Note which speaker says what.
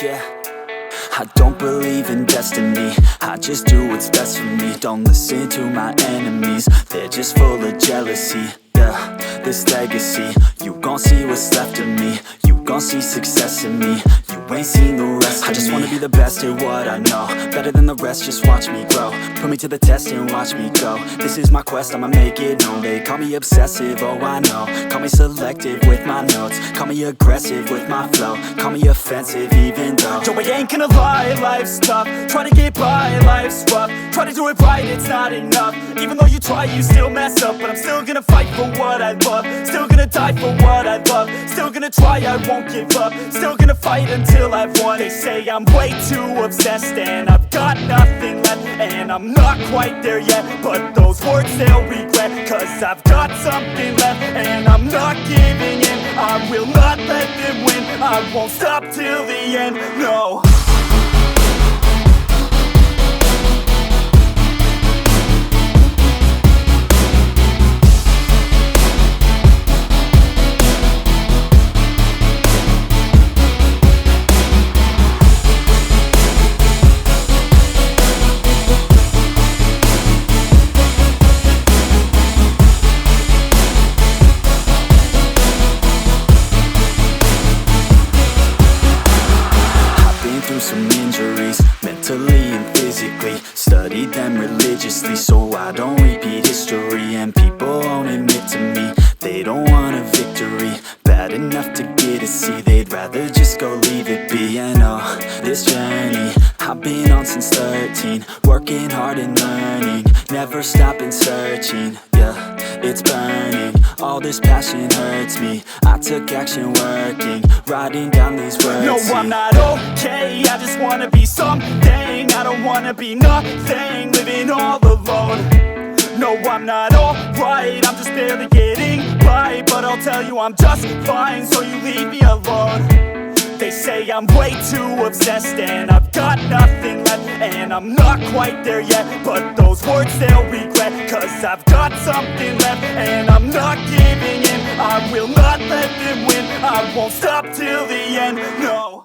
Speaker 1: yeah. I don't believe in destiny, I just do what's best for me. Don't listen to my enemies, they're just full of jealousy. Yeah, this legacy, you gon' see what's left of me. You gon' see success in me, you ain't seen the rest of me. I just wanna be the best at what I know, better than the rest, just watch me grow. Put me to the test and watch me go. This is my quest, I'ma make it known. They call me obsessive, oh I know. Call me selective with my notes, call me aggressive with my flow. Call me offensive even though yo, I ain't gonna lie, life's tough. Try to get by, life's rough. Try to do it right, it's not enough. Even though you try, you still mess up. But I'm still gonna fight for what I love, still gonna die for what I love. Still gonna try, I won't give up. Still gonna fight until I've won. They say I'm way too obsessed and I've got nothing left, and I'm not quite there yet, but those words they'll regret. Cause I've got something left and I'm not giving in. I will not let them win, I won't stop till the end, no. Some injuries, mentally and physically. Studied them religiously so I don't repeat history. And people won't admit to me they don't want a victory bad enough to get a C. They'd rather just go leave it be. And oh, this journey I've been on since 13, working hard and learning, never stopping searching. Yeah, it's burning, all this passion hurts me. I took action working, writing down these words. No, I'm not okay, I just wanna be something. I don't wanna be nothing, living all alone. No, I'm not alright, I'm just barely getting by. But I'll tell you I'm just fine, so you leave me alone. They say I'm way too obsessed and I've got nothing left, and I'm not quite there yet, but those words they'll regret. Cause I've got something left and I'm not giving in. I will not let them win, I won't stop till the end, no.